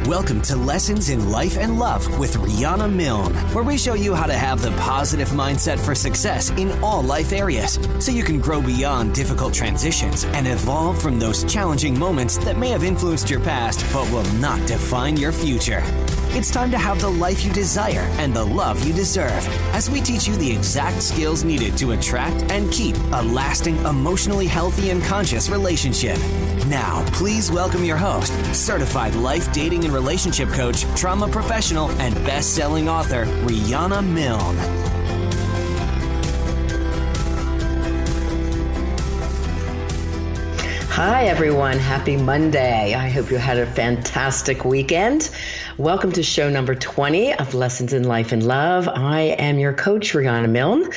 Welcome to Lessons in Life and Love with Riana Milne, where we show you how to have the positive mindset for success in all life areas, so you can grow beyond difficult transitions and evolve from those challenging moments that may have influenced your past but will not define your future. It's time to have the life you desire and the love you deserve, as we teach you the exact skills needed to attract and keep a lasting, emotionally healthy and conscious relationship. Now, please welcome your host, certified life, dating, and relationship coach, trauma professional, and best-selling author, Riana Milne. Hi, everyone. Happy Monday. I hope you had a fantastic weekend. Welcome to show number 20 of Lessons in Life and Love. I am your coach, Riana Milne,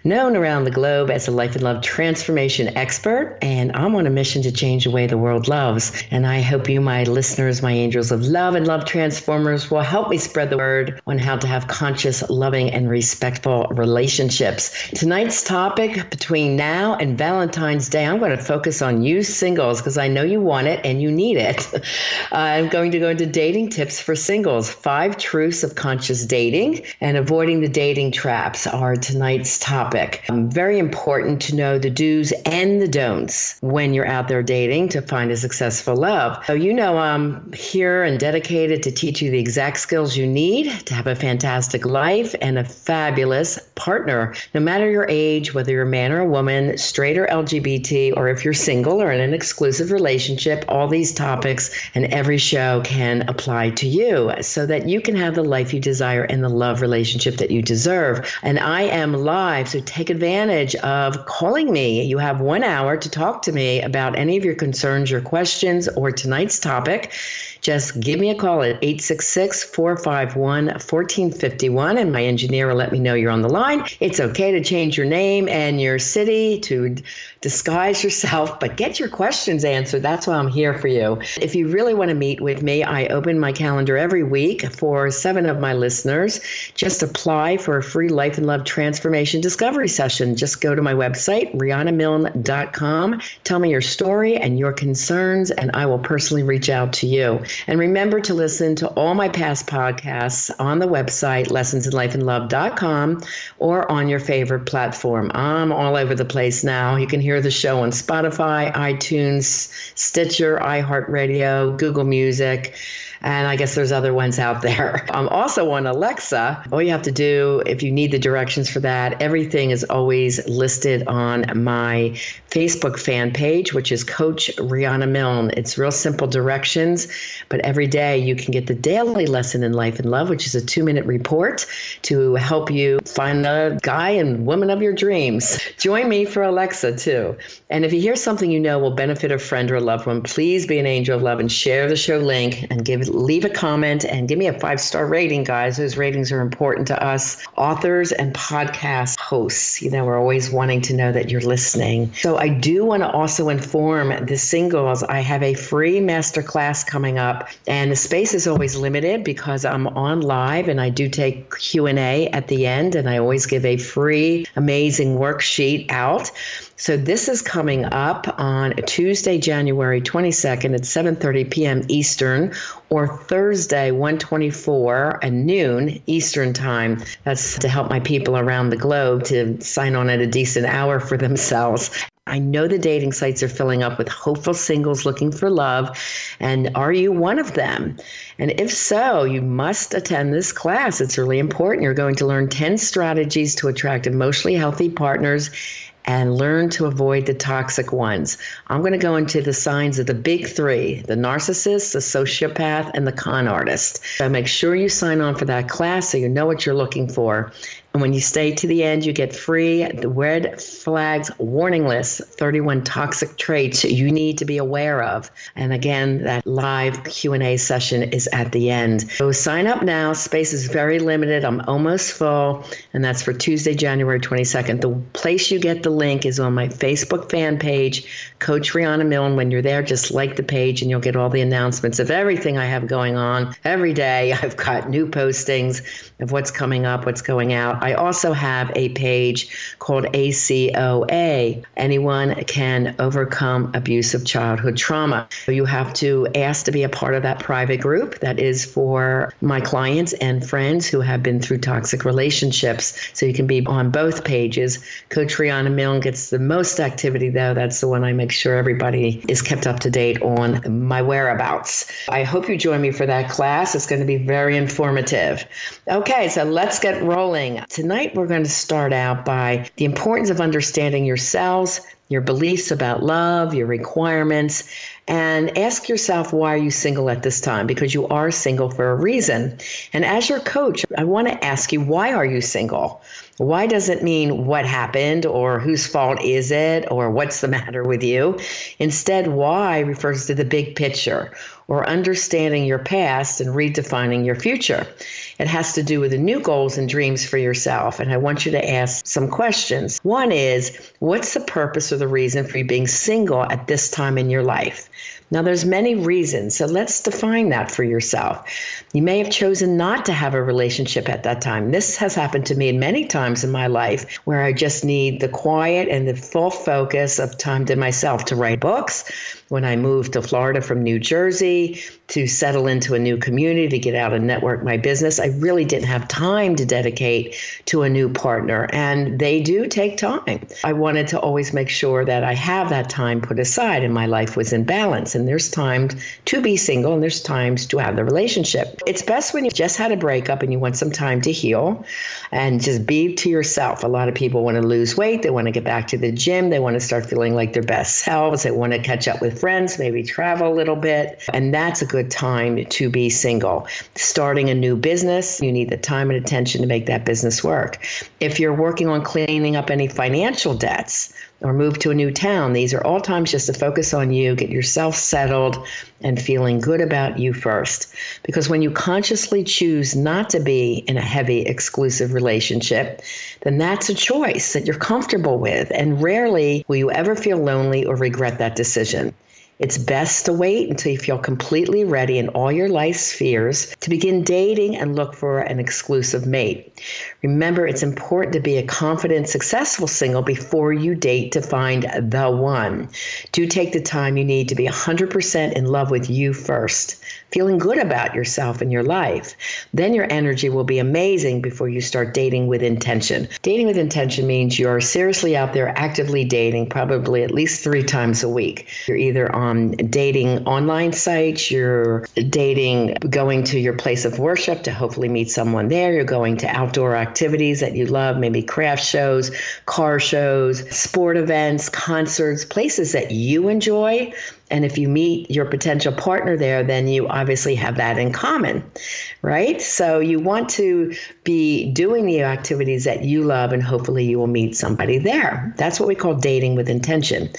known around the globe as a life and love transformation expert, and I'm on a mission to change the way the world loves. And I hope you, my listeners, my angels of love and love transformers, will help me spread the word on how to have conscious, loving, and respectful relationships. Tonight's topic, between now and Valentine's Day, I'm going to focus on you singles because I know you want it and you need it. I'm going to go into dating tips for singles. 5 truths of conscious dating and avoiding the dating traps are tonight's topic. Very important to know the do's and the don'ts when you're out there dating to find a successful love. So you know I'm here and dedicated to teach you the exact skills you need to have a fantastic life and a fabulous partner. No matter your age, whether you're a man or a woman, straight or LGBT, or if you're single or in an exclusive relationship, all these topics and every show can apply to you, so that you can have the life you desire and the love relationship that you deserve. And I am live, so take advantage of calling me. You have 1 hour to talk to me about any of your concerns, your questions, or tonight's topic. Just give me a call at 866-451-1451, and my engineer will let me know you're on the line. It's okay to change your name and your city, to disguise yourself, but get your questions answered. That's why I'm here for you. If you really want to meet with me, I open my calendar every week for 7 of my listeners. Just apply for a free life and love transformation discovery session. Just go to my website, rianamilne.com. Tell me your story and your concerns, and I will personally reach out to you. And remember to listen to all my past podcasts on the website, lessonsinlifeandlove.com, or on your favorite platform. I'm all over the place now. You can hear the show on Spotify, iTunes, Stitcher, iHeartRadio, Google Music, and I guess there's other ones out there. I'm also on Alexa. All you have to do, if you need the directions for that, everything is always listed on my Facebook fan page, which is Coach Riana Milne. It's real simple directions, but every day you can get the daily lesson in life and love, which is a 2-minute report to help you find the guy and woman of your dreams. Join me for Alexa too. And if you hear something you know will benefit a friend or a loved one, please be an angel of love and share the show link and leave a comment and give me a 5-star rating, guys. Those ratings are important to us authors and podcast hosts. You know, we're always wanting to know that you're listening. So I do want to also inform the singles, I have a free masterclass coming up, and the space is always limited because I'm on live and I do take Q&A at the end, and I always give a free, amazing worksheet out. So this is coming up on Tuesday, January 22nd at 7:30 p.m. Eastern, or Thursday, 1:24 at noon Eastern time. That's to help my people around the globe to sign on at a decent hour for themselves. I know the dating sites are filling up with hopeful singles looking for love. And are you one of them? And if so, you must attend this class. It's really important. You're going to learn 10 strategies to attract emotionally healthy partners and learn to avoid the toxic ones. I'm going to go into the signs of the big 3, the narcissist, the sociopath, and the con artist. So make sure you sign on for that class so you know what you're looking for. And when you stay to the end, you get free the Red Flags Warning List, 31 toxic traits you need to be aware of. And again, that live Q&A session is at the end. So sign up now. Space is very limited. I'm almost full. And that's for Tuesday, January 22nd. The place you get the link is on my Facebook fan page, Coach Riana Milne. When you're there, just like the page and you'll get all the announcements of everything I have going on. Every day I've got new postings of what's coming up, what's going out. I also have a page called ACOA. Anyone can overcome abusive childhood trauma. You have to ask to be a part of that private group that is for my clients and friends who have been through toxic relationships. So you can be on both pages. Coach Riana Milne gets the most activity, though. That's the one I make sure everybody is kept up to date on my whereabouts. I hope you join me for that class. It's going to be very informative. Okay, so let's get rolling. Tonight, we're going to start out by the importance of understanding yourselves, your beliefs about love, your requirements, and ask yourself, why are you single at this time? Because you are single for a reason. And as your coach, I want to ask you, why are you single? Why doesn't mean what happened or whose fault is it or what's the matter with you. Instead, why refers to the big picture or understanding your past and redefining your future. It has to do with the new goals and dreams for yourself. And I want you to ask some questions. One is, what's the purpose or the reason for you being single at this time in your life? Now, there's many reasons, so let's define that for yourself. You may have chosen not to have a relationship at that time. This has happened to me many times in my life where I just need the quiet and the full focus of time to myself to write books. When I moved to Florida from New Jersey to settle into a new community, to get out and network my business, I really didn't have time to dedicate to a new partner, and they do take time. I wanted to always make sure that I have that time put aside and my life was in balance. And there's times to be single and there's times to have the relationship. It's best when you just had a breakup and you want some time to heal and just be to yourself. A lot of people want to lose weight. They want to get back to the gym. They want to start feeling like their best selves. They want to catch up with friends, maybe travel a little bit. And that's a good time to be single. Starting a new business, you need the time and attention to make that business work. If you're working on cleaning up any financial debts, or move to a new town, these are all times just to focus on you, get yourself settled, and feeling good about you first. Because when you consciously choose not to be in a heavy, exclusive relationship, then that's a choice that you're comfortable with, and rarely will you ever feel lonely or regret that decision. It's best to wait until you feel completely ready in all your life spheres to begin dating and look for an exclusive mate. Remember, it's important to be a confident, successful single before you date to find the one. Do take the time you need to be 100% in love with you first, feeling good about yourself and your life. Then your energy will be amazing before you start dating with intention. Dating with intention means you're seriously out there actively dating, probably at least 3 times a week. You're either on dating online sites, you're dating, going to your place of worship to hopefully meet someone there, you're going to outdoor activities that you love, maybe craft shows, car shows, sport events, concerts, places that you enjoy. And if you meet your potential partner there, then you obviously have that in common, right? So you want to be doing the activities that you love, and hopefully you will meet somebody there. That's what we call dating with intention.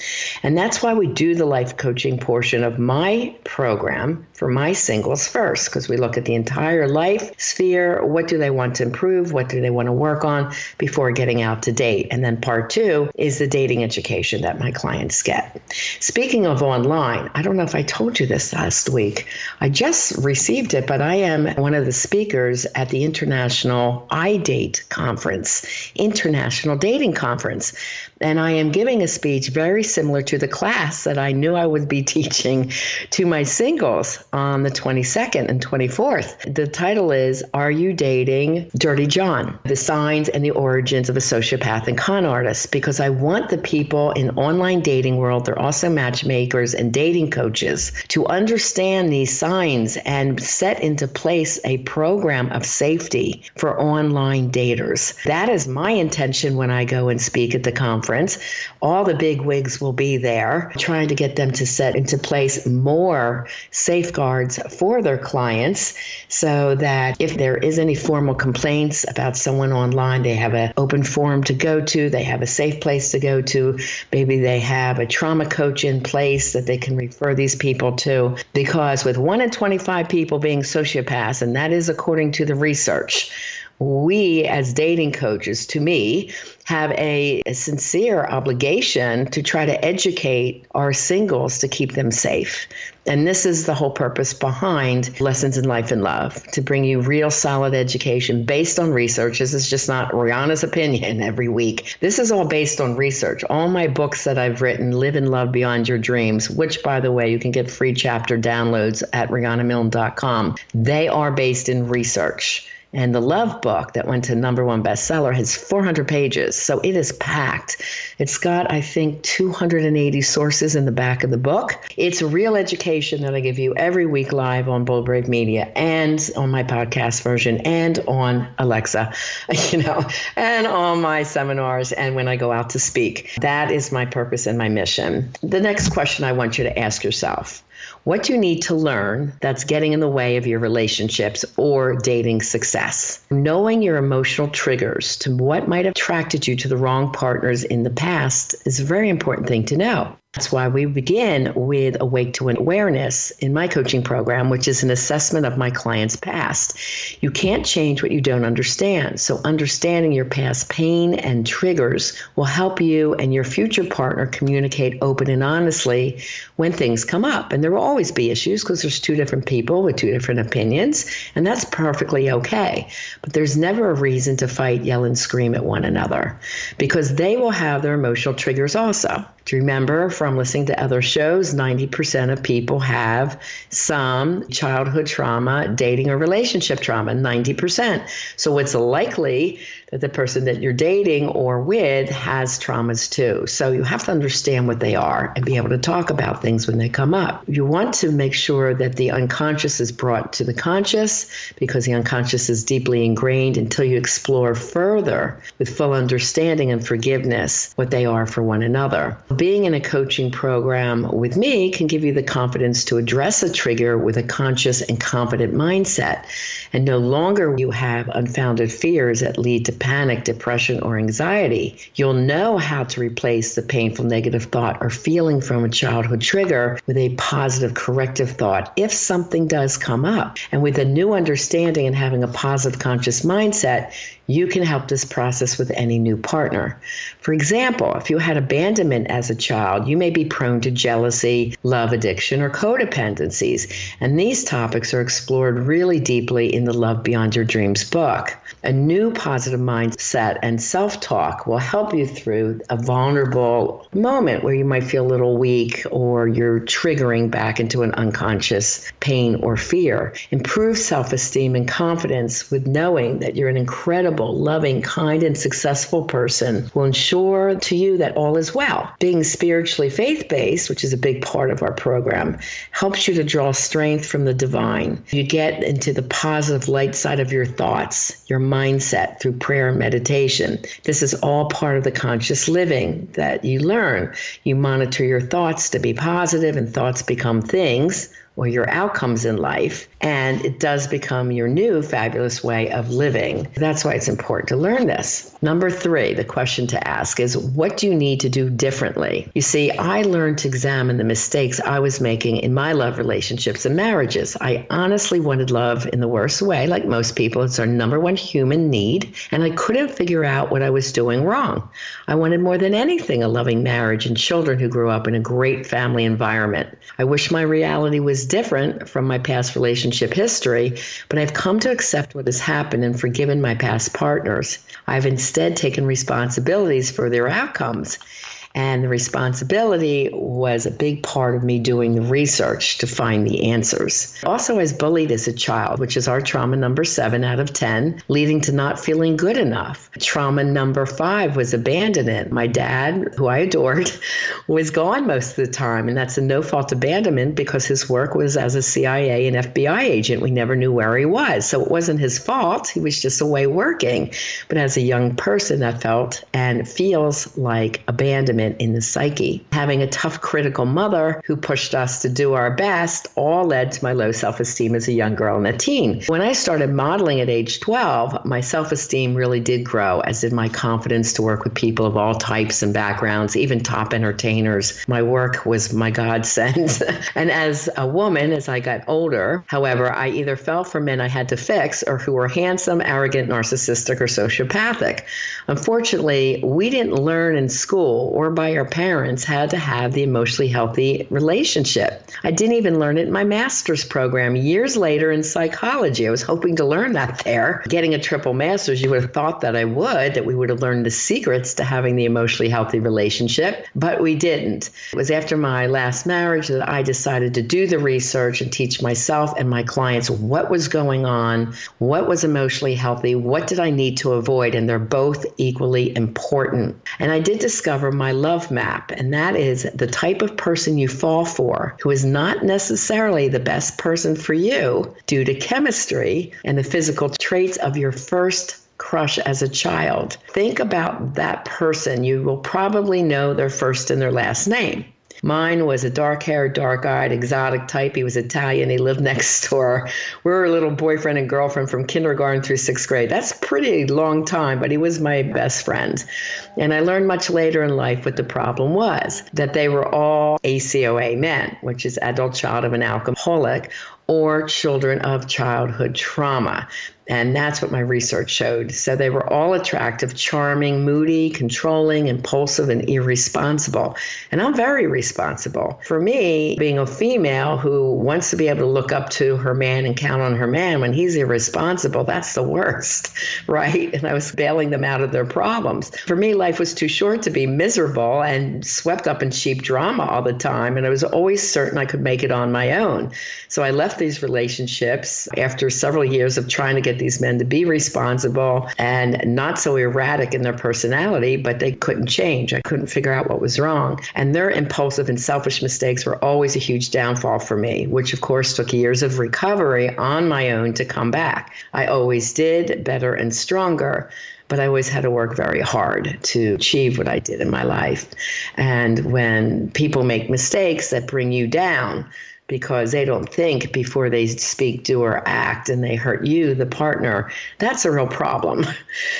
And that's why we do the life coaching portion of my program for my singles first, because we look at the entire life sphere. What do they want to improve? What do they want to work on before getting out to date? And then part 2 is the dating education that my clients get. Speaking of online, I don't know if I told you this last week. I just received it, but I am one of the speakers at the International iDate Conference, International Dating Conference. And I am giving a speech very similar to the class that I knew I would be teaching to my singles on the 22nd and 24th. The title is, Are You Dating Dirty John? The Signs and the Origins of a Sociopath and Con Artist. Because I want the people in online dating world, they're also matchmakers and dating coaches, to understand these signs and set into place a program of safety for online daters. That is my intention when I go and speak at the conference. All the big wigs will be there, trying to get them to set into place more safeguards for their clients so that if there is any formal complaints about someone online, they have an open forum to go to, they have a safe place to go to, maybe they have a trauma coach in place that they can refer these people to. Because with 1 in 25 people being sociopaths, and that is according to the research, we as dating coaches, to me, have a sincere obligation to try to educate our singles to keep them safe. And this is the whole purpose behind Lessons in Life and Love, to bring you real solid education based on research. This is just not Riana's opinion every week. This is all based on research. All my books that I've written, Live and Love Beyond Your Dreams, which, by the way, you can get free chapter downloads at rianamilne.com. They are based in research. And the Love book that went to #1 bestseller has 400 pages. So it is packed. It's got, I think, 280 sources in the back of the book. It's real education that I give you every week live on Bold Brave Media and on my podcast version and on Alexa, and on my seminars and when I go out to speak. That is my purpose and my mission. The next question I want you to ask yourself: what do you need to learn that's getting in the way of your relationships or dating success? Knowing your emotional triggers to what might have attracted you to the wrong partners in the past is a very important thing to know. That's why we begin with Awake to Awareness in my coaching program, which is an assessment of my client's past. You can't change what you don't understand. So understanding your past pain and triggers will help you and your future partner communicate open and honestly when things come up. And there will always be issues because there's two different people with two different opinions, and that's perfectly okay. But there's never a reason to fight, yell, and scream at one another because they will have their emotional triggers also. Do you remember from listening to other shows, 90% of people have some childhood trauma, dating or relationship trauma, 90%. So it's likely that the person that you're dating or with has traumas too. So you have to understand what they are and be able to talk about things when they come up. You want to make sure that the unconscious is brought to the conscious because the unconscious is deeply ingrained until you explore further with full understanding and forgiveness what they are for one another. Being in a coaching program with me can give you the confidence to address a trigger with a conscious and confident mindset. And no longer you have unfounded fears that lead to panic, depression, or anxiety. You'll know how to replace the painful negative thought or feeling from a childhood trigger with a positive corrective thought if something does come up. And with a new understanding and having a positive conscious mindset, you can help this process with any new partner. For example, if you had abandonment as a child, you may be prone to jealousy, love addiction, or codependencies. And these topics are explored really deeply in the Love Beyond Your Dreams book. A new positive mindset and self-talk will help you through a vulnerable moment where you might feel a little weak or you're triggering back into an unconscious pain or fear. Improve self-esteem and confidence with knowing that you're an incredible, loving, kind, and successful person will ensure to you that all is well. Being spiritually faith-based, which is a big part of our program, helps you to draw strength from the divine. You get into the positive light side of your thoughts, your mindset through prayer and meditation. This is all part of the conscious living that you learn. You monitor your thoughts to be positive, and thoughts become things or your outcomes in life, and it does become your new fabulous way of living. That's why it's important to learn this. Number 3, the question to ask is, what do you need to do differently? You see, I learned to examine the mistakes I was making in my love relationships and marriages. I honestly wanted love in the worst way, like most people. It's our #1 human need, and I couldn't figure out what I was doing wrong. I wanted more than anything a loving marriage and children who grew up in a great family environment. I wish my reality was different from my past relationship history, but I've come to accept what has happened and forgiven my past partners. I've instead taken responsibilities for their outcomes. And the responsibility was a big part of me doing the research to find the answers. Also, I was bullied as a child, which is our trauma number 7 out of 10, leading to not feeling good enough. Trauma number 5 was abandonment. My dad, who I adored, was gone most of the time, and that's a no-fault abandonment because his work was as a CIA and FBI agent. We never knew where he was, so it wasn't his fault. He was just away working. But as a young person, that felt and feels like abandonment investment in the psyche. Having a tough, critical mother who pushed us to do our best all led to my low self-esteem as a young girl and a teen. When I started modeling at age 12, my self-esteem really did grow, as did my confidence to work with people of all types and backgrounds, even top entertainers. My work was my godsend. And as a woman, as I got older, however, I either fell for men I had to fix or who were handsome, arrogant, narcissistic, or sociopathic. Unfortunately, we didn't learn in school or by our parents how to have the emotionally healthy relationship. I didn't even learn it in my master's program years later in psychology. I was hoping to learn that there. Getting a triple master's, you would have thought that I would, that we would have learned the secrets to having the emotionally healthy relationship, but we didn't. It was after my last marriage that I decided to do the research and teach myself and my clients what was going on, what was emotionally healthy, what did I need to avoid, and they're both equally important. And I did discover my love map, and that is the type of person you fall for who is not necessarily the best person for you due to chemistry and the physical traits of your first crush as a child. Think about that person. You will probably know their first and their last name. Mine was a dark-haired, dark-eyed, exotic type. He was Italian. He lived next door. We were a little boyfriend and girlfriend from kindergarten through sixth grade. That's a pretty long time, but he was my best friend. And I learned much later in life what the problem was, that they were all ACOA men, which is adult child of an alcoholic, or children of childhood trauma. And that's what my research showed. So they were all attractive, charming, moody, controlling, impulsive, and irresponsible. And I'm very responsible. For me, being a female who wants to be able to look up to her man and count on her man when he's irresponsible, that's the worst, right? And I was bailing them out of their problems. For me, life was too short to be miserable and swept up in cheap drama all the time. And I was always certain I could make it on my own. So I left these relationships after several years of trying to get these men to be responsible and not so erratic in their personality, but they couldn't change. I couldn't figure out what was wrong. And their impulsive and selfish mistakes were always a huge downfall for me, which of course took years of recovery on my own to come back. I always did better and stronger, but I always had to work very hard to achieve what I did in my life. And when people make mistakes that bring you down, because they don't think before they speak, do, or act, and they hurt you, the partner, that's a real problem.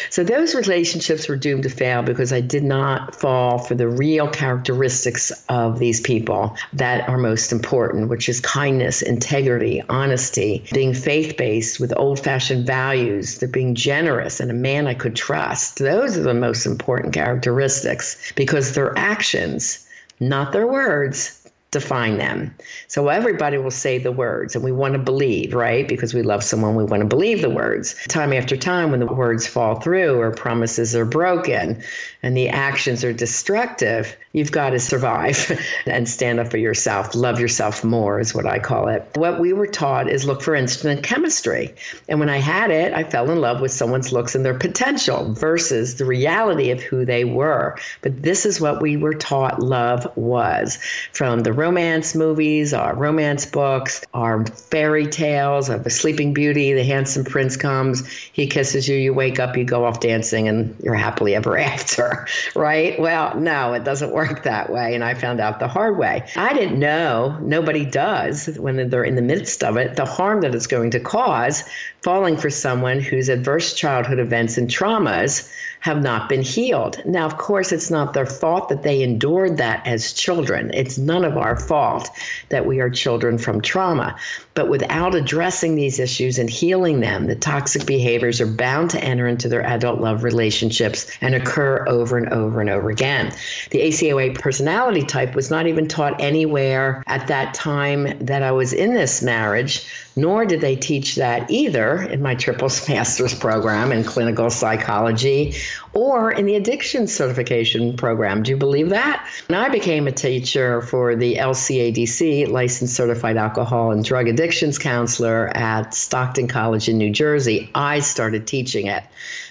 So those relationships were doomed to fail because I did not fall for the real characteristics of these people that are most important, which is kindness, integrity, honesty, being faith-based with old-fashioned values, they're being generous, and a man I could trust. Those are the most important characteristics because their actions, not their words, define them. So everybody will say the words and we want to believe, right? Because we love someone, we want to believe the words. Time after time when the words fall through or promises are broken and the actions are destructive, you've got to survive and stand up for yourself. Love yourself more is what I call it. What we were taught is look for instant chemistry. And when I had it, I fell in love with someone's looks and their potential versus the reality of who they were. But this is what we were taught love was from the romance movies, our romance books, our fairy tales of the Sleeping Beauty, the handsome prince comes, he kisses you, you wake up, you go off dancing, and you're happily ever after, right? Well, no, it doesn't work that way, and I found out the hard way. I didn't know, nobody does when they're in the midst of it, the harm that it's going to cause falling for someone whose adverse childhood events and traumas have not been healed. Now, of course, it's not their fault that they endured that as children. It's none of our fault that we are children from trauma. But without addressing these issues and healing them, the toxic behaviors are bound to enter into their adult love relationships and occur over and over and over again. The ACOA personality type was not even taught anywhere at that time that I was in this marriage, nor did they teach that either in my triple master's program in clinical psychology or in the addiction certification program. Do you believe that? When I became a teacher for the LCADC, Licensed Certified Alcohol and Drug Addiction addictions counselor at Stockton College in New Jersey, I started teaching it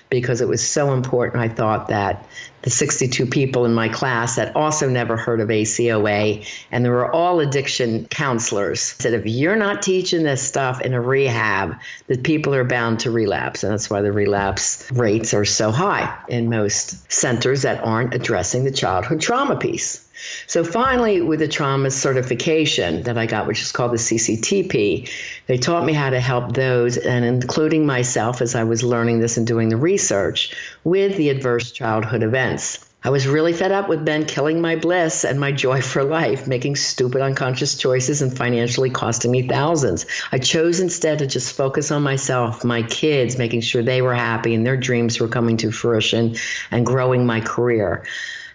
because it was so important. I thought that the 62 people in my class that also never heard of ACOA, and they were all addiction counselors, said, if you're not teaching this stuff in a rehab, the people are bound to relapse. And that's why the relapse rates are so high in most centers that aren't addressing the childhood trauma piece. So finally, with the trauma certification that I got, which is called the CCTP, they taught me how to help those, and including myself as I was learning this and doing the research, with the adverse childhood events. I was really fed up with men killing my bliss and my joy for life, making stupid unconscious choices and financially costing me thousands. I chose instead to just focus on myself, my kids, making sure they were happy and their dreams were coming to fruition, and growing my career.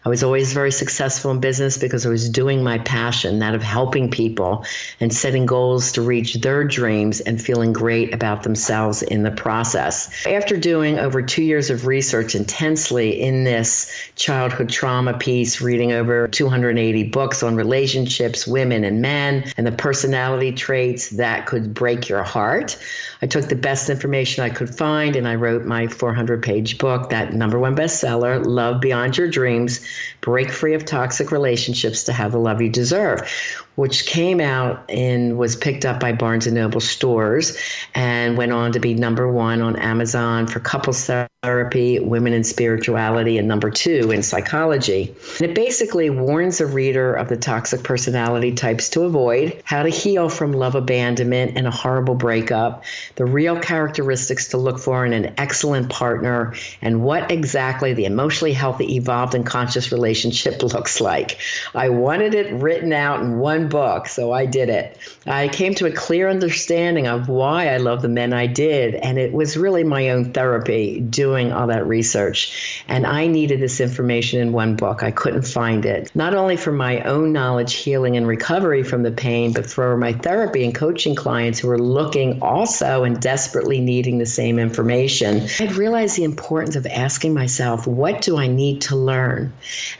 I was always very successful in business because I was doing my passion, that of helping people and setting goals to reach their dreams and feeling great about themselves in the process. After doing over 2 years of research intensely in this childhood trauma piece, reading over 280 books on relationships, women and men, and the personality traits that could break your heart, I took the best information I could find and I wrote my 400-page book, that #1 bestseller, Love Beyond Your Dreams, Break Free of Toxic Relationships to Have the Love You Deserve, which came out and was picked up by Barnes & Noble stores and went on to be #1 on Amazon for couples therapy, women in spirituality, and #2 in psychology. And it basically warns a reader of the toxic personality types to avoid, how to heal from love abandonment and a horrible breakup, the real characteristics to look for in an excellent partner, and what exactly the emotionally healthy, evolved, and conscious relationship looks like. I wanted it written out in one book, so I did it. I came to a clear understanding of why I love the men I did, and it was really my own therapy doing all that research. And I needed this information in one book. I couldn't find it, not only for my own knowledge, healing, and recovery from the pain, but for my therapy and coaching clients who were looking also and desperately needing the same information. I realized the importance of asking myself, what do I need to learn?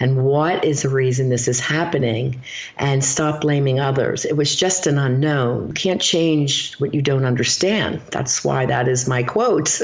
And what is the reason this is happening? And stop blaming others. It was just an unknown. You can't change what you don't understand. That's why that is my quote.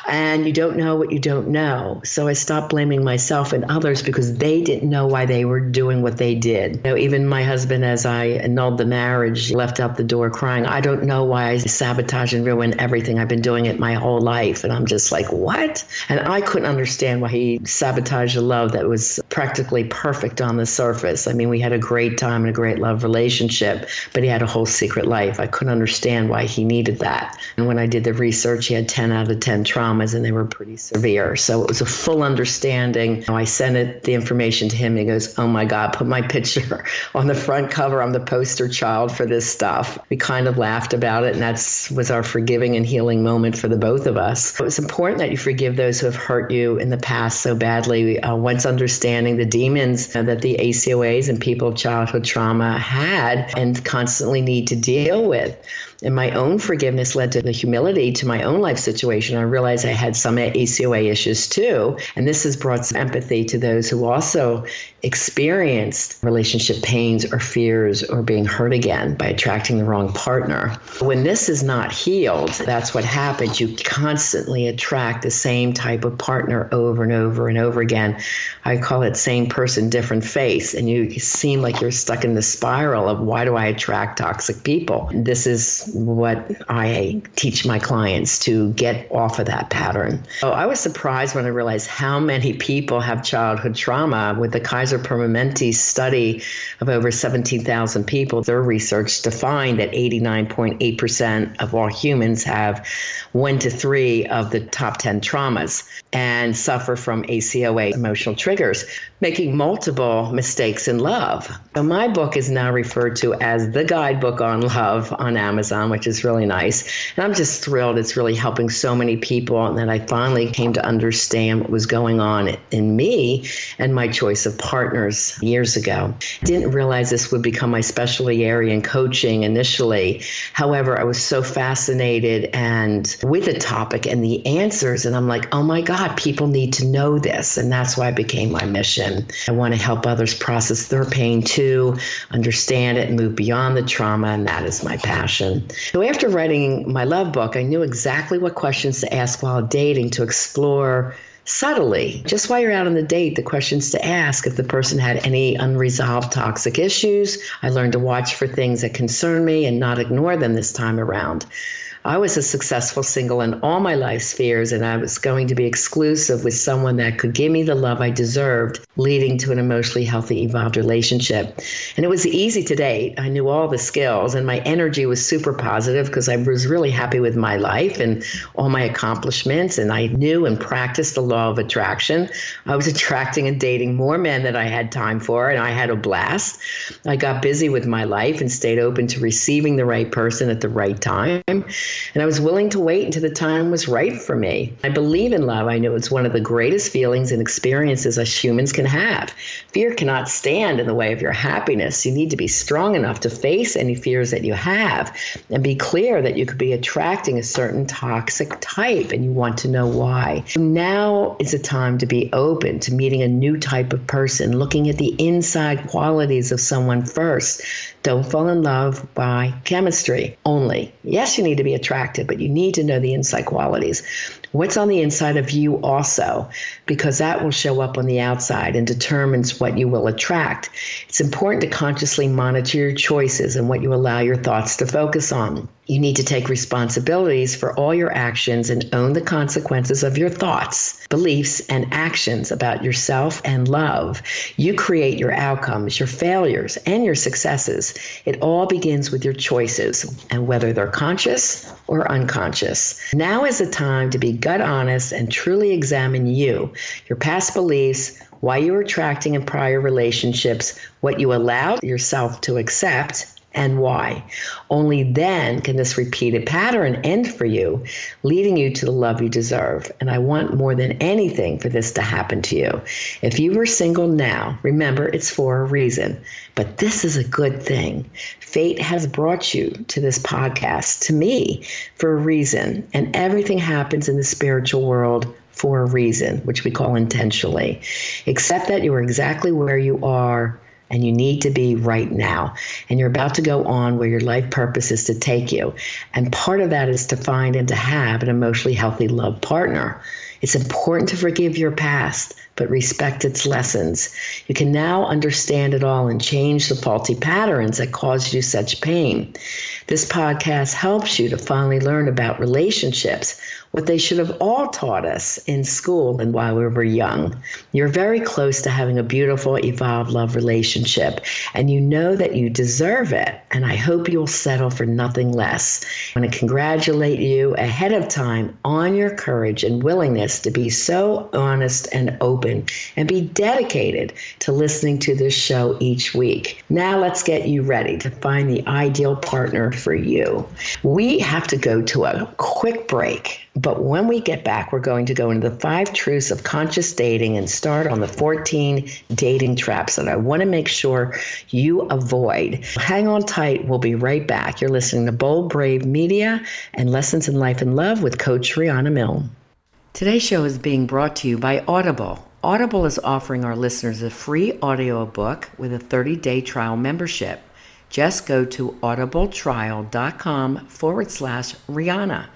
And you don't know what you don't know. So I stopped blaming myself and others because they didn't know why they were doing what they did. You know, even my husband, as I annulled the marriage, left out the door crying, I don't know why I sabotage and ruin everything. I've been doing it my whole life. And I'm just like, what? And I couldn't understand why he sabotaged a love that was practically perfect on the surface. I mean, we had a great time and a great love relationship, but he had a whole secret life. I couldn't understand why he needed that. And when I did the research, he had 10 out of 10 traumas, and they were pretty severe. So it was a full understanding. I sent the information to him. He goes, oh my God, put my picture on the front cover. I'm the poster child for this stuff. We kind of laughed about it, and that was our forgiving and healing moment for the both of us. It was important that you forgive those who have hurt you in the past so badly. Once understanding the demons that the ACOAs and people of childhood trauma had and constantly need to deal with. And my own forgiveness led to the humility to my own life situation. I realized I had some ACOA issues too. And this has brought some empathy to those who also experienced relationship pains or fears or being hurt again by attracting the wrong partner. When this is not healed, that's what happens. You constantly attract the same type of partner over and over and over again. I call it same person, different face. And you seem like you're stuck in the spiral of, why do I attract toxic people? This is what I teach my clients, to get off of that pattern. So I was surprised when I realized how many people have childhood trauma. With the Kaiser Permanente study of over 17,000 people, their research defined that 89.8% of all humans have 1 to 3 of the top 10 traumas and suffer from ACOA emotional triggers, making multiple mistakes in love. So my book is now referred to as the guidebook on love on Amazon, which is really nice. And I'm just thrilled. It's really helping so many people. And then I finally came to understand what was going on in me and my choice of partners years ago. I didn't realize this would become my specialty area in coaching initially. However, I was so fascinated and with the topic and the answers. And I'm like, oh my God, people need to know this. And that's why it became my mission. I want to help others process their pain too, understand it, and move beyond the trauma. And that is my passion. So after writing my love book, I knew exactly what questions to ask while dating to explore subtly, just while you're out on the date, the questions to ask if the person had any unresolved toxic issues. I learned to watch for things that concern me and not ignore them this time around. I was a successful single in all my life spheres, and I was going to be exclusive with someone that could give me the love I deserved, leading to an emotionally healthy, evolved relationship. And it was easy to date. I knew all the skills, and my energy was super positive because I was really happy with my life and all my accomplishments, and I knew and practiced the law of attraction. I was attracting and dating more men than I had time for, and I had a blast. I got busy with my life and stayed open to receiving the right person at the right time. And I was willing to wait until the time was right for me. I believe in love. I knew it's one of the greatest feelings and experiences us humans can have. Fear cannot stand in the way of your happiness. You need to be strong enough to face any fears that you have and be clear that you could be attracting a certain toxic type and you want to know why. Now is a time to be open to meeting a new type of person, looking at the inside qualities of someone first. Don't fall in love by chemistry only. Yes, you need to be attracted, but you need to know the inside qualities. What's on the inside of you also, because that will show up on the outside and determines what you will attract. It's important to consciously monitor your choices and what you allow your thoughts to focus on. You need to take responsibilities for all your actions and own the consequences of your thoughts, beliefs, and actions about yourself and love. You create your outcomes, your failures, and your successes. It all begins with your choices, and whether they're conscious or unconscious. Now is the time to be gut honest and truly examine you, your past beliefs, why you were attracting in prior relationships, what you allowed yourself to accept, and why. Only then can this repeated pattern end for you, leading you to the love you deserve. And I want more than anything for this to happen to you. If you were single now, remember it's for a reason. But this is a good thing. Fate has brought you to this podcast, to me, for a reason. And everything happens in the spiritual world for a reason, which we call intentionally. Accept that you are exactly where you are and you need to be right now. And you're about to go on where your life purpose is to take you. And part of that is to find and to have an emotionally healthy love partner. It's important to forgive your past, but respect its lessons. You can now understand it all and change the faulty patterns that caused you such pain. This podcast helps you to finally learn about relationships, what they should have all taught us in school and while we were young. You're very close to having a beautiful, evolved love relationship, and you know that you deserve it, and I hope you'll settle for nothing less. I want to congratulate you ahead of time on your courage and willingness to be so honest and open and be dedicated to listening to this show each week. Now let's get you ready to find the ideal partner for you. We have to go to a quick break. But when we get back, we're going to go into the 5 truths of conscious dating and start on the 14 dating traps that I want to make sure you avoid. Hang on tight. We'll be right back. You're listening to Bold, Brave Media and Lessons in Life and Love with Coach Riana Milne. Today's show is being brought to you by Audible. Audible is offering our listeners a free audiobook with a 30-day trial membership. Just go to audibletrial.com/Riana.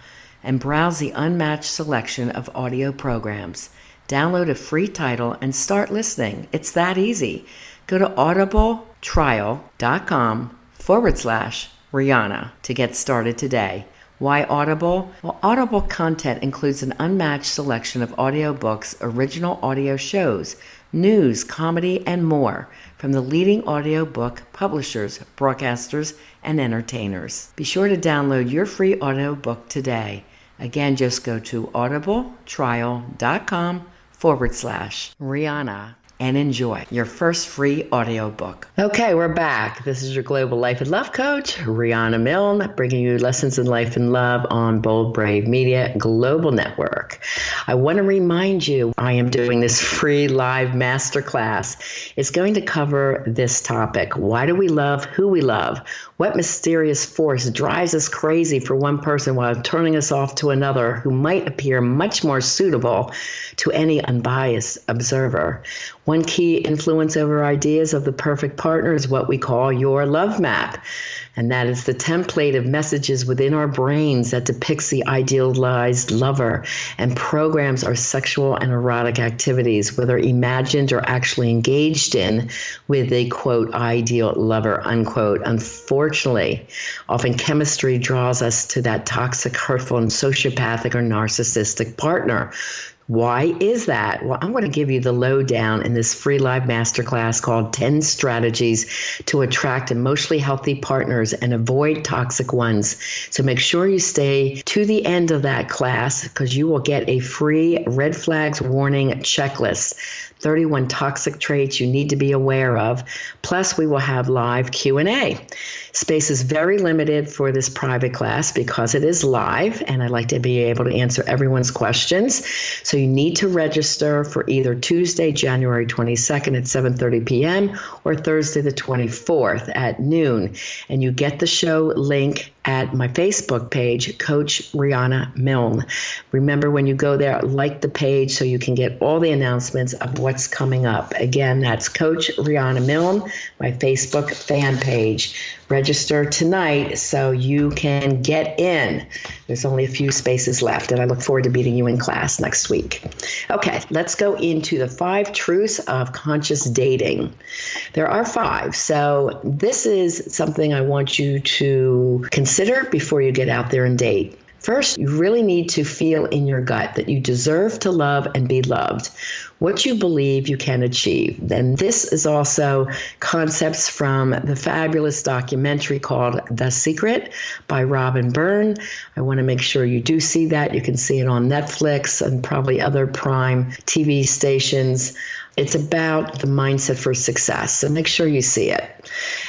and browse the unmatched selection of audio programs. Download a free title and start listening. It's that easy. Go to audibletrial.com/Riana to get started today. Why Audible? Well, Audible content includes an unmatched selection of audiobooks, original audio shows, news, comedy, and more from the leading audiobook publishers, broadcasters, and entertainers. Be sure to download your free audiobook today. Again, just go to audibletrial.com/Riana and enjoy your first free audiobook. Okay, we're back. This is your Global Life and Love Coach, Riana Milne, bringing you lessons in life and love on Bold, Brave Media Global Network. I want to remind you, I am doing this free live masterclass. It's going to cover this topic. Why do we love who we love? What mysterious force drives us crazy for one person while turning us off to another who might appear much more suitable to any unbiased observer? One key influence over ideas of the perfect partner is what we call your love map. And that is the template of messages within our brains that depicts the idealized lover and programs our sexual and erotic activities, whether imagined or actually engaged in, with a, quote, ideal lover, unquote. Unfortunately, often chemistry draws us to that toxic, hurtful, and sociopathic or narcissistic partner. Why is that? Well, I'm going to give you the lowdown in this free live masterclass called 10 Strategies to Attract Emotionally Healthy Partners and Avoid Toxic Ones. So make sure you stay to the end of that class, because you will get a free red flags warning checklist. 31 toxic traits you need to be aware of. Plus, we will have live Q&A. Space is very limited for this private class because it is live, and I like to be able to answer everyone's questions. So you need to register for either Tuesday, January 22nd at 7:30 p.m. or Thursday the 24th at noon. And you get the show link at my Facebook page, Coach Riana Milne. Remember, when you go there, like the page so you can get all the announcements of what's coming up. Again, that's Coach Riana Milne, my Facebook fan page. Register tonight so you can get in. There's only a few spaces left, and I look forward to meeting you in class next week. Okay, let's go into the 5 truths of conscious dating. There are 5, so this is something I want you to consider before you get out there and date. First, you really need to feel in your gut that you deserve to love and be loved, what you believe you can achieve. And this is also concepts from the fabulous documentary called The Secret by Robin Byrne. I want to make sure you do see that. You can see it on Netflix and probably other Prime TV stations. It's about the mindset for success, so make sure you see it.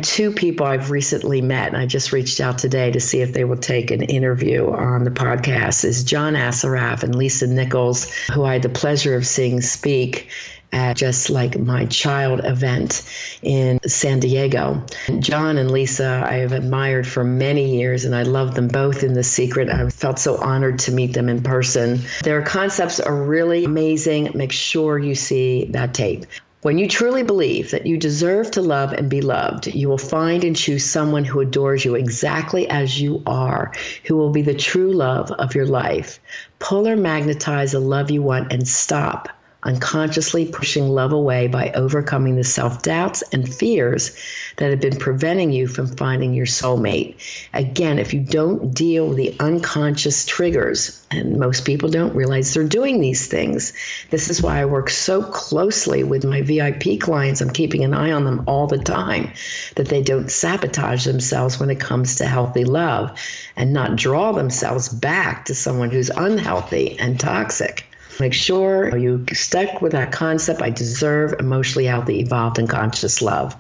2 people I've recently met, and I just reached out today to see if they will take an interview on the podcast, is John Assaraf and Lisa Nichols, who I had the pleasure of seeing speak at Just Like My Child event in San Diego. John and Lisa, I have admired for many years, and I love them both in The Secret. I felt so honored to meet them in person. Their concepts are really amazing. Make sure you see that tape. When you truly believe that you deserve to love and be loved, you will find and choose someone who adores you exactly as you are, who will be the true love of your life. Pull or magnetize the love you want and stop unconsciously pushing love away by overcoming the self-doubts and fears that have been preventing you from finding your soulmate. Again, if you don't deal with the unconscious triggers, and most people don't realize they're doing these things. This is why I work so closely with my VIP clients. I'm keeping an eye on them all the time, that they don't sabotage themselves when it comes to healthy love and not draw themselves back to someone who's unhealthy and toxic. Make sure you stick with that concept. I deserve emotionally healthy, evolved, and conscious love.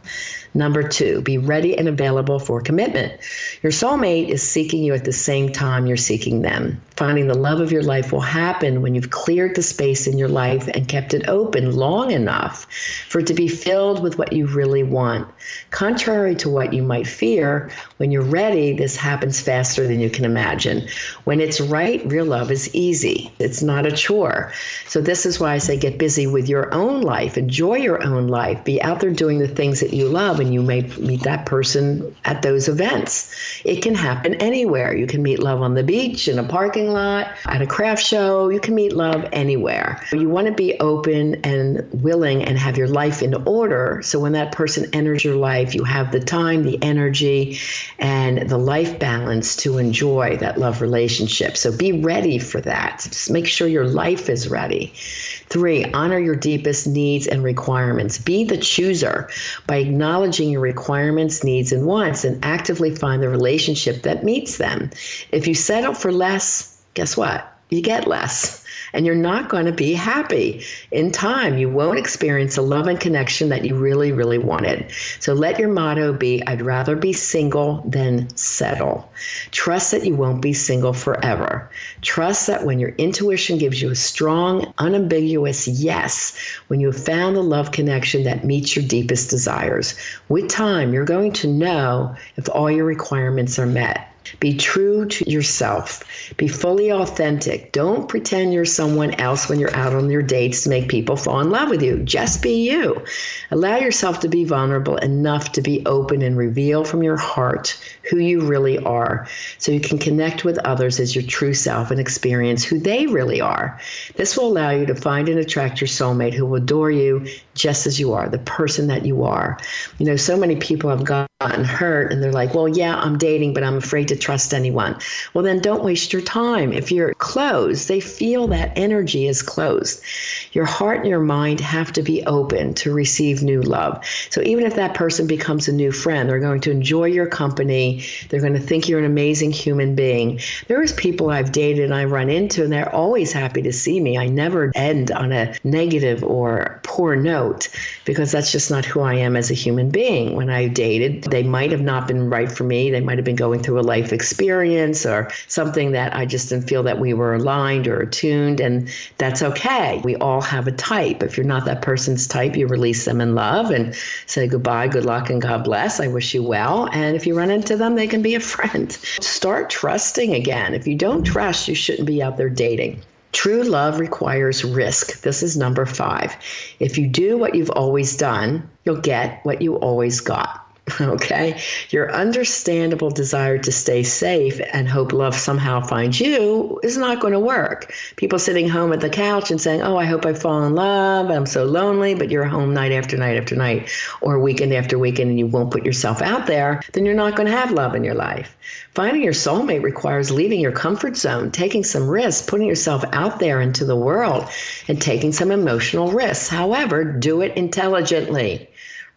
Number 2, be ready and available for commitment. Your soulmate is seeking you at the same time you're seeking them. Finding the love of your life will happen when you've cleared the space in your life and kept it open long enough for it to be filled with what you really want. Contrary to what you might fear, when you're ready, this happens faster than you can imagine. When it's right, real love is easy. It's not a chore. So this is why I say get busy with your own life. Enjoy your own life. Be out there doing the things that you love, and you may meet that person at those events. It can happen anywhere. You can meet love on the beach, in a parking lot, at a craft show. You can meet love anywhere. You want to be open and willing and have your life in order, so when that person enters your life, you have the time, the energy, and the life balance to enjoy that love relationship. So be ready for that. Just make sure your life is ready. 3, honor your deepest needs and requirements. Be the chooser by acknowledging your requirements, needs, and wants, and actively find the relationship that meets them. If you settle for less, guess what? You get less, and you're not going to be happy. In time, you won't experience the love and connection that you really, really wanted. So let your motto be, I'd rather be single than settle. Trust that you won't be single forever. Trust that when your intuition gives you a strong, unambiguous yes, when you have found the love connection that meets your deepest desires. With time, you're going to know if all your requirements are met. Be true to yourself. Be fully authentic. Don't pretend you're someone else when you're out on your dates to make people fall in love with you. Just be you. Allow yourself to be vulnerable enough to be open and reveal from your heart who you really are, so you can connect with others as your true self and experience who they really are. This will allow you to find and attract your soulmate who will adore you just as you are, the person that you are. You know, so many people have gotten hurt and they're like, well, yeah, I'm dating, but I'm afraid to trust anyone. Well, then don't waste your time. If you're closed, they feel that energy is closed. Your heart and your mind have to be open to receive new love. So even if that person becomes a new friend, they're going to enjoy your company. They're going to think you're an amazing human being. There's people I've dated and I run into, and they're always happy to see me. I never end on a negative or poor note, because that's just not who I am as a human being. When I dated, they might have not been right for me. They might have been going through a life experience or something that I just didn't feel that we were aligned or attuned, and that's okay. We all have a type. If you're not that person's type, you release them in love and say goodbye, good luck, and God bless. I wish you well. And if you run into them, they can be a friend. Start trusting again. If you don't trust, you shouldn't be out there dating. True love requires risk. This is number 5. If you do what you've always done, you'll get what you always got. Okay? Your understandable desire to stay safe and hope love somehow finds you is not going to work. People sitting home at the couch and saying, oh, I hope I fall in love. I'm so lonely, but you're home night after night after night, or weekend after weekend, and you won't put yourself out there, then you're not going to have love in your life. Finding your soulmate requires leaving your comfort zone, taking some risks, putting yourself out there into the world, and taking some emotional risks. However, do it intelligently.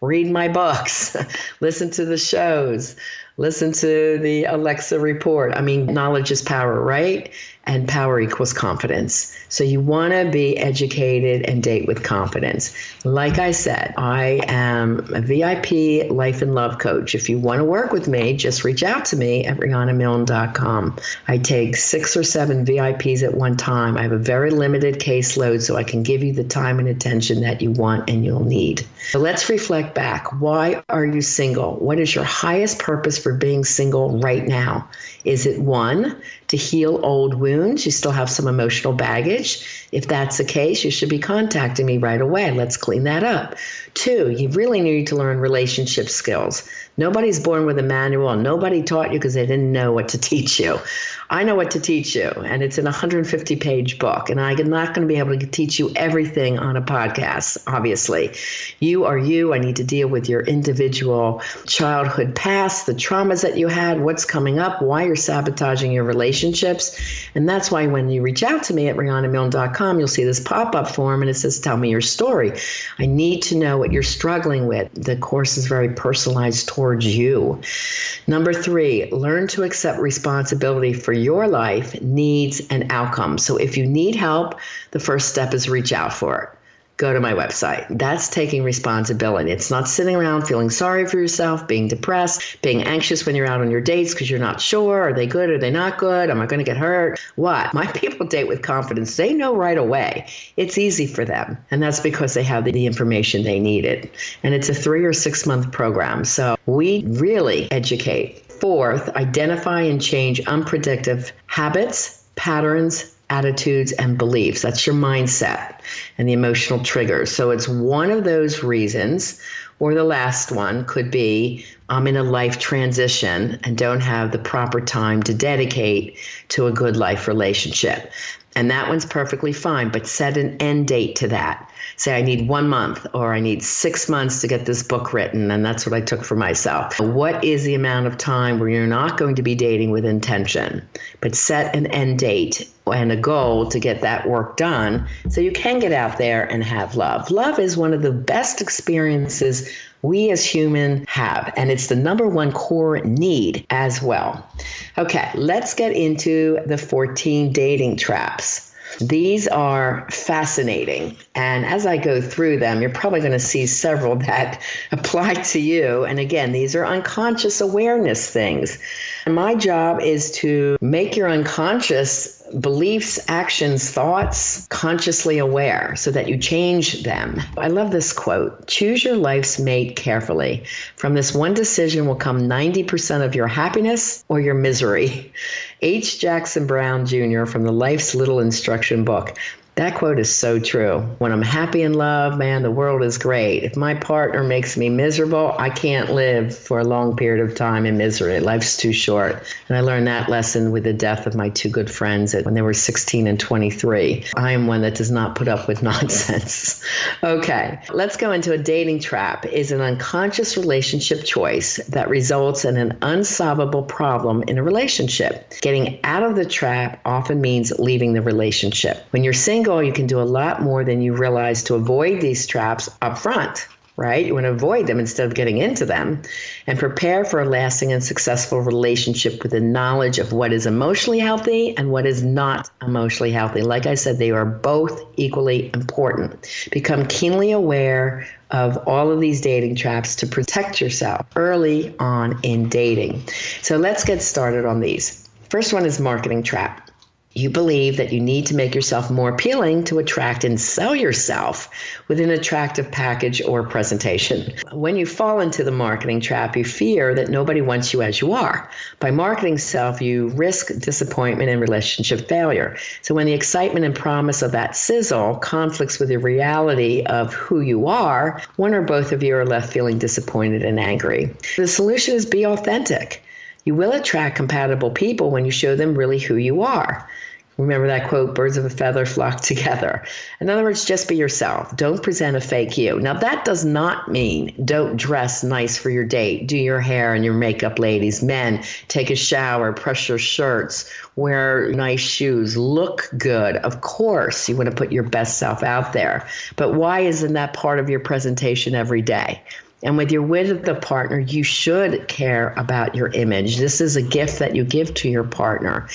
Read my books, listen to the shows, listen to the Alexa report. I mean, knowledge is power, right? And power equals confidence. So you want to be educated and date with confidence. Like I said, I am a VIP life and love coach. If you want to work with me, just reach out to me at rianamilne.com. I take 6 or 7 VIPs at one time. I have a very limited caseload, so I can give you the time and attention that you want and you'll need. So let's reflect back. Why are you single? What is your highest purpose for being single right now? Is it 1, to heal old wounds? You still have some emotional baggage. If that's the case, you should be contacting me right away. Let's clean that up. 2, you really need to learn relationship skills. Nobody's born with a manual, and nobody taught you because they didn't know what to teach you. I know what to teach you, and it's an 150-page book, and I'm not going to be able to teach you everything on a podcast, obviously. You are you. I need to deal with your individual childhood past, the traumas that you had, what's coming up, why you're sabotaging your relationships. And that's why when you reach out to me at rianamilne.com, you'll see this pop-up form, and it says, tell me your story. I need to know what you're struggling with. The course is very personalized towards you. Number 3, learn to accept responsibility for your life, needs, and outcomes. So if you need help, the first step is reach out for it. Go to my website. That's taking responsibility. It's not sitting around feeling sorry for yourself, being depressed, being anxious when you're out on your dates because you're not sure. Are they good? Are they not good? Am I going to get hurt? What? My people date with confidence. They know right away. It's easy for them. And that's because they have the information they needed. And it's a 3 or 6 month program. So we really educate. 4th, identify and change unpredictable habits, patterns, attitudes, and beliefs. That's your mindset and the emotional triggers. So it's one of those reasons, or the last one could be, I'm in a life transition and don't have the proper time to dedicate to a good life relationship. And that one's perfectly fine, but set an end date to that. Say I need 1 month or I need 6 months to get this book written. And that's what I took for myself. What is the amount of time where you're not going to be dating with intention, but set an end date and a goal to get that work done so you can get out there and have love. Love is one of the best experiences we as humans have, and it's the number 1 core need as well. Okay, let's get into the 14 dating traps. These are fascinating, and as I go through them, you're probably going to see several that apply to you. And again, these are unconscious awareness things. And my job is to make your unconscious beliefs, actions, thoughts, consciously aware so that you change them. I love this quote: choose your life's mate carefully. From this one decision will come 90% of your happiness or your misery. H. Jackson Brown Jr. from the Life's Little Instruction book. That quote is so true. When I'm happy in love, man, the world is great. If my partner makes me miserable, I can't live for a long period of time in misery. Life's too short. And I learned that lesson with the death of my two good friends when they were 16 and 23. I am one that does not put up with nonsense. Okay, let's go into a dating trap. Is an unconscious relationship choice that results in an unsolvable problem in a relationship. Getting out of the trap often means leaving the relationship. When you're single, you can do a lot more than you realize to avoid these traps up front, right? You want to avoid them instead of getting into them, and prepare for a lasting and successful relationship with the knowledge of what is emotionally healthy and what is not emotionally healthy. Like I said, they are both equally important. Become keenly aware of all of these dating traps to protect yourself early on in dating. So let's get started on these. First one is marketing trap. You believe that you need to make yourself more appealing to attract and sell yourself with an attractive package or presentation. When you fall into the marketing trap, you fear that nobody wants you as you are. By marketing self, you risk disappointment and relationship failure. So when the excitement and promise of that sizzle conflicts with the reality of who you are, one or both of you are left feeling disappointed and angry. The solution is be authentic. You will attract compatible people when you show them really who you are. Remember that quote, birds of a feather flock together. In other words, just be yourself. Don't present a fake you. Now, that does not mean don't dress nice for your date. Do your hair and your makeup, ladies. Men, take a shower, press your shirts, wear nice shoes, look good. Of course, you want to put your best self out there. But why isn't that part of your presentation every day? And with the partner, you should care about your image. This is a gift that you give to your partner.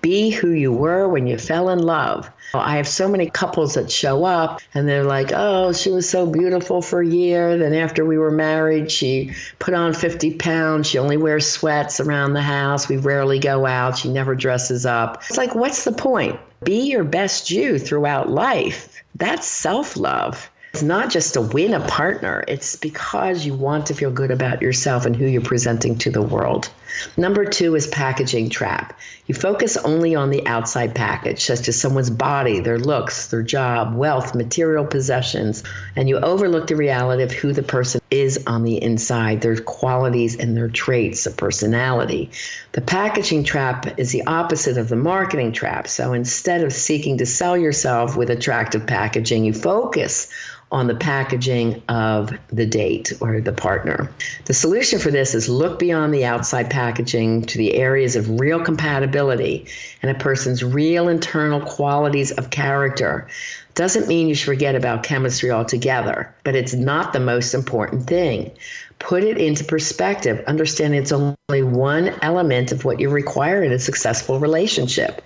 Be who you were when you fell in love. I have so many couples that show up and they're like, oh, she was so beautiful for a year. Then after we were married, she put on 50 pounds. She only wears sweats around the house. We rarely go out. She never dresses up. It's like, what's the point? Be your best you throughout life. That's self-love. It's not just to win a partner. It's because you want to feel good about yourself and who you're presenting to the world. Number 2 is packaging trap. You focus only on the outside package, such as someone's body, their looks, their job, wealth, material possessions, and you overlook the reality of who the person is on the inside, their qualities and their traits of personality. The packaging trap is the opposite of the marketing trap. So instead of seeking to sell yourself with attractive packaging, you focus on the packaging of the date or the partner. The solution for this is look beyond the outside packaging to the areas of real compatibility and a person's real internal qualities of character. Doesn't mean you should forget about chemistry altogether, but it's not the most important thing. Put it into perspective. Understand it's only one element of what you require in a successful relationship.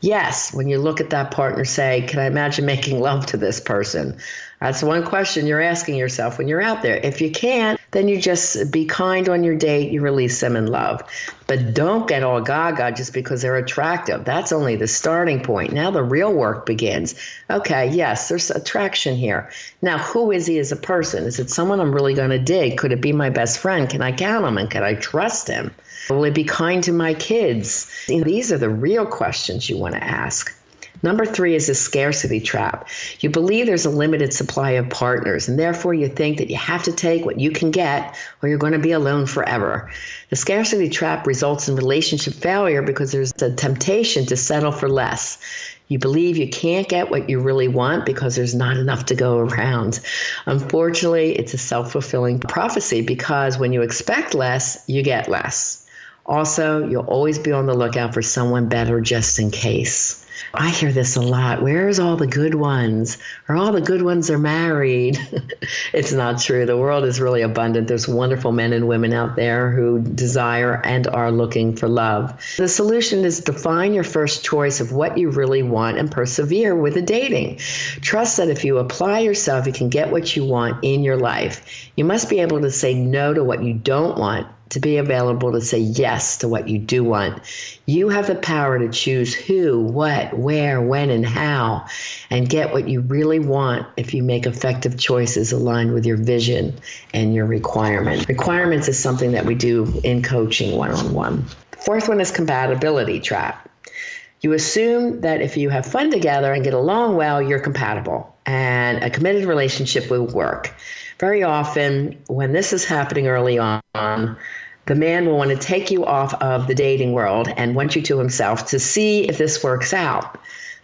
Yes, when you look at that partner, say, can I imagine making love to this person? That's one question you're asking yourself when you're out there. If you can't, then you just be kind on your date. You release them in love. But don't get all gaga just because they're attractive. That's only the starting point. Now the real work begins. Okay, yes, there's attraction here. Now, who is he as a person? Is it someone I'm really going to dig? Could it be my best friend? Can I count on him? And can I trust him? Will he be kind to my kids? These are the real questions you want to ask. Number 3 is a scarcity trap. You believe there's a limited supply of partners, and therefore you think that you have to take what you can get or you're going to be alone forever. The scarcity trap results in relationship failure because there's a temptation to settle for less. You believe you can't get what you really want because there's not enough to go around. Unfortunately, it's a self-fulfilling prophecy because when you expect less, you get less. Also, you'll always be on the lookout for someone better just in case. I hear this a lot. Where's all the good ones? Or all the good ones are married. It's not true. The world is really abundant. There's wonderful men and women out there who desire and are looking for love. The solution is define your first choice of what you really want and persevere with the dating. Trust that if you apply yourself, you can get what you want in your life. You must be able to say no to what you don't want to be available to say yes to what you do want. You have the power to choose who, what, where, when, and how, and get what you really want if you make effective choices aligned with your vision and your requirements. Requirements is something that we do in coaching one-on-one. The fourth one is compatibility trap. You assume that if you have fun together and get along well, you're compatible, and a committed relationship will work. Very often, when this is happening early on, the man will want to take you off of the dating world and want you to himself to see if this works out.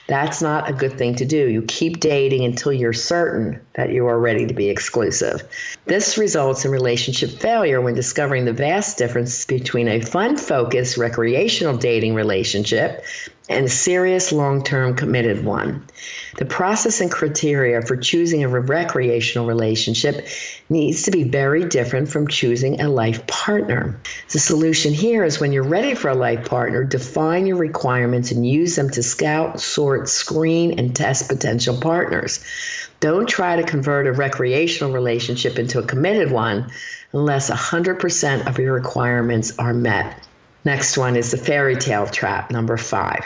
That's not a good thing to do. You keep dating until you're certain that you are ready to be exclusive. This results in relationship failure when discovering the vast difference between a fun-focused recreational dating relationship and a serious long-term committed one. The process and criteria for choosing a recreational relationship needs to be very different from choosing a life partner. The solution here is when you're ready for a life partner, define your requirements and use them to scout, sort, screen, and test potential partners. Don't try to convert a recreational relationship into a committed one unless 100% of your requirements are met. Next one is the fairy tale trap, number 5.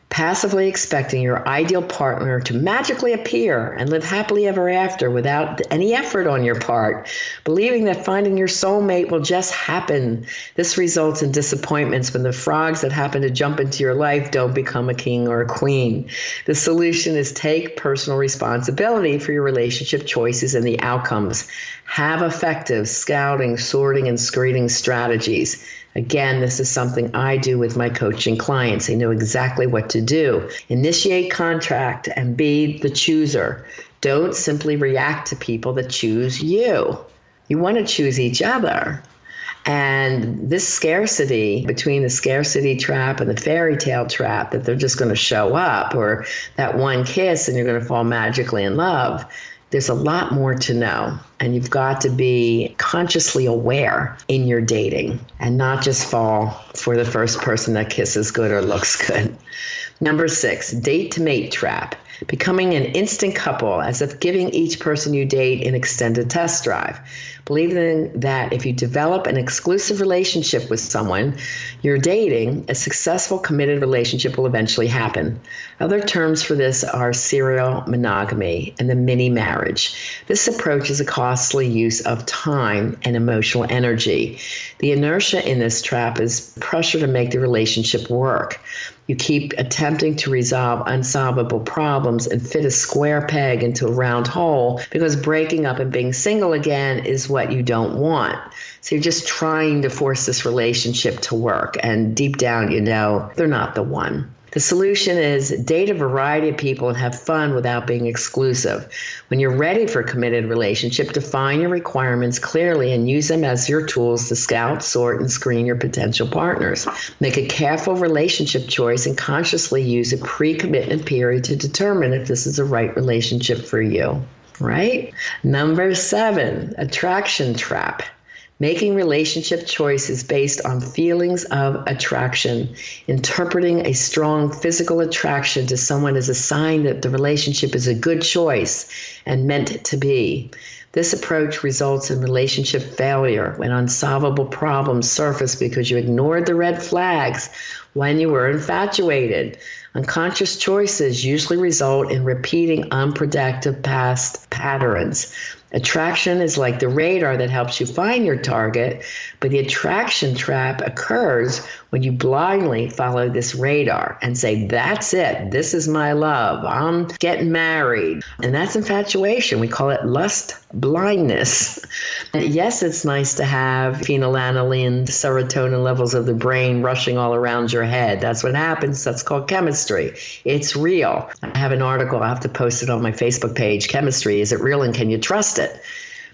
Passively expecting your ideal partner to magically appear and live happily ever after without any effort on your part, believing that finding your soulmate will just happen. This results in disappointments when the frogs that happen to jump into your life don't become a king or a queen. The solution is take personal responsibility for your relationship choices and the outcomes. Have effective scouting, sorting, and screening strategies. Again, this is something I do with my coaching clients. They know exactly what to do. Initiate contact and be the chooser. Don't simply react to people that choose you. You want to choose each other. And this scarcity, between the scarcity trap and the fairy tale trap, that they're just going to show up, or that one kiss and you're going to fall magically in love, there's a lot more to know, and you've got to be consciously aware in your dating and not just fall for the first person that kisses good or looks good. Number 6, date to mate trap. Becoming an instant couple, as if giving each person you date an extended test drive. Believing that if you develop an exclusive relationship with someone you're dating, a successful committed relationship will eventually happen. Other terms for this are serial monogamy and the mini marriage. This approach is a costly use of time and emotional energy. The inertia in this trap is pressure to make the relationship work. You keep attempting to resolve unsolvable problems and fit a square peg into a round hole because breaking up and being single again is what you don't want. So you're just trying to force this relationship to work, and deep down you know they're not the one. The solution is date a variety of people and have fun without being exclusive. When you're ready for a committed relationship, define your requirements clearly and use them as your tools to scout, sort, and screen your potential partners. Make a careful relationship choice and consciously use a pre-commitment period to determine if this is the right relationship for you. Right? Number 7, attraction trap. Making relationship choices based on feelings of attraction. Interpreting a strong physical attraction to someone as a sign that the relationship is a good choice and meant to be. This approach results in relationship failure when unsolvable problems surface because you ignored the red flags when you were infatuated. Unconscious choices usually result in repeating unproductive past patterns. Attraction is like the radar that helps you find your target, but the attraction trap occurs when you blindly follow this radar and say, that's it, this is my love, I'm getting married. And that's infatuation. We call it lust blindness. And yes, it's nice to have phenylalanine, serotonin levels of the brain rushing all around your head. That's what happens. That's called chemistry. It's real. I have an article, I have to post it on my Facebook page, Chemistry, is it real and can you trust it?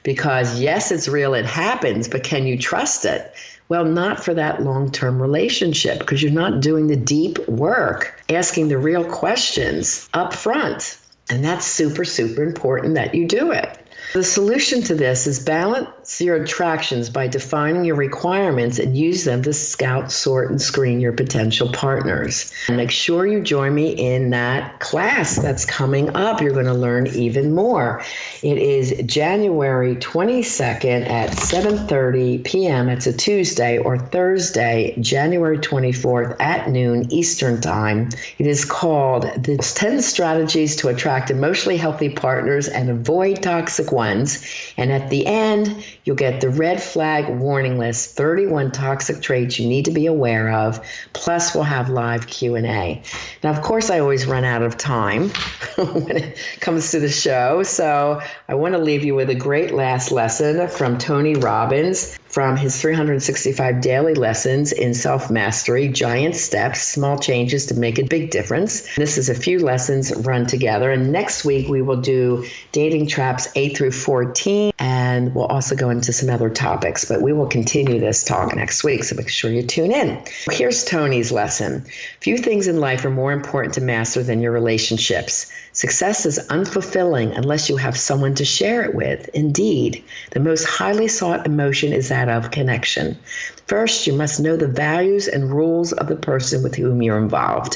Because yes, it's real, it happens, but can you trust it? Well, not for that long-term relationship because you're not doing the deep work, asking the real questions up front. And that's super, super important that you do it. The solution to this is balance your attractions by defining your requirements and use them to scout, sort, and screen your potential partners. And make sure you join me in that class that's coming up. You're going to learn even more. It is January 22nd at 7:30 p.m. It's a Tuesday, or Thursday, January 24th at noon Eastern Time. It is called the 10 Strategies to Attract Emotionally Healthy Partners and Avoid Toxic Ones. And at the end, you'll get the red flag warning list, 31 toxic traits you need to be aware of. Plus, we'll have live Q&A. Now, of course, I always run out of time when it comes to the show. So I want to leave you with a great last lesson from Tony Robbins, from his 365 daily lessons in self-mastery, giant steps, small changes to make a big difference. This is a few lessons run together. And next week, we will do dating traps 8 through 14, and we'll also go into some other topics. But we will continue this talk next week, so make sure you tune in. Here's Tony's lesson. Few things in life are more important to master than your relationships. Success is unfulfilling unless you have someone to share it with. Indeed, the most highly sought emotion is that of connection. First, you must know the values and rules of the person with whom you're involved.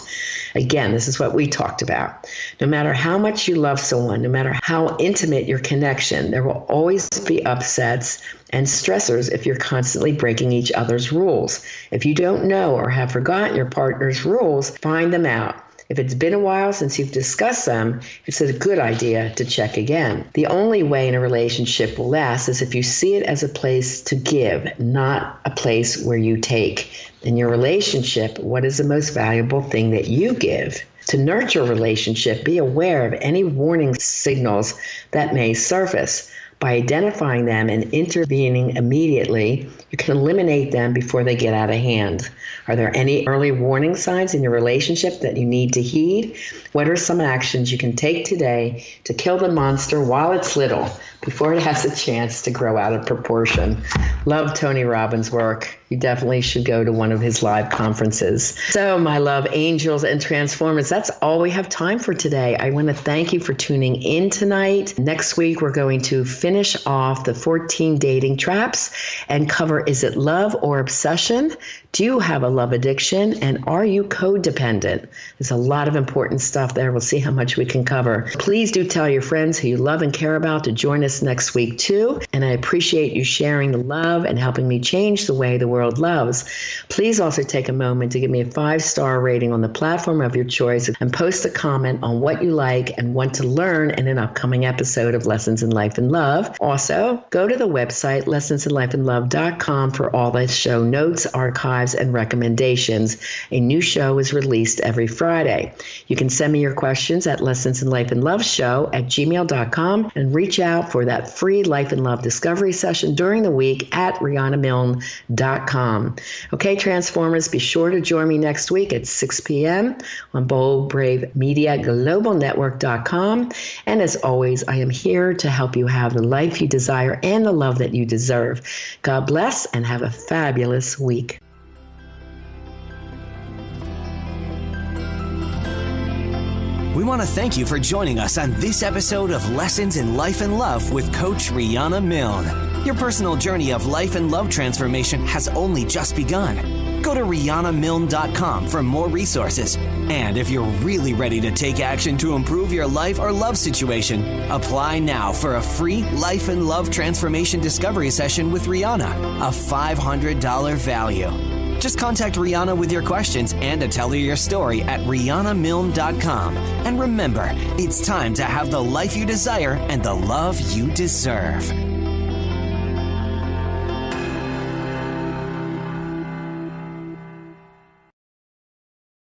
Again, this is what we talked about. No matter how much you love someone, no matter how intimate your connection, there will always be upsets and stressors if you're constantly breaking each other's rules. If you don't know or have forgotten your partner's rules, find them out. If it's been a while since you've discussed them, it's a good idea to check again. The only way in a relationship will last is if you see it as a place to give, not a place where you take. In your relationship, what is the most valuable thing that you give? To nurture a relationship, be aware of any warning signals that may surface. By identifying them and intervening immediately, you can eliminate them before they get out of hand. Are there any early warning signs in your relationship that you need to heed? What are some actions you can take today to kill the monster while it's little, before it has a chance to grow out of proportion? Love Tony Robbins' work. You definitely should go to one of his live conferences. So, my love angels and transformers, that's all we have time for today. I want to thank you for tuning in tonight. Next week, we're going to finish off the 14 dating traps and cover, is it love or obsession? Do you have a love addiction? And are you codependent? There's a lot of important stuff there. We'll see how much we can cover. Please do tell your friends who you love and care about to join us next week too. And I appreciate you sharing the love and helping me change the way the world loves. Please also take a moment to give me a 5-star rating on the platform of your choice and post a comment on what you like and want to learn in an upcoming episode of Lessons in Life and Love. Also, go to the website lessonsinlifeandlove.com for all the show notes, archives, and recommendations. A new show is released every Friday. You can send me your questions at lessonsinlifeandloveshow@gmail.com and reach out for that free Life and Love discovery session during the week at rianamilne.com. Okay, Transformers, be sure to join me next week at 6 p.m. on Bold Brave Media Global Network.com. And as always, I am here to help you have the life you desire and the love that you deserve. God bless and have a fabulous week. We want to thank you for joining us on this episode of Lessons in Life and Love with Coach Riana Milne. Your personal journey of life and love transformation has only just begun. Go to rianamilne.com for more resources. And if you're really ready to take action to improve your life or love situation, apply now for a free Life and Love Transformation Discovery Session with Riana, a $500 value. Just contact Riana with your questions and to tell her your story at rianamilne.com. And remember, it's time to have the life you desire and the love you deserve.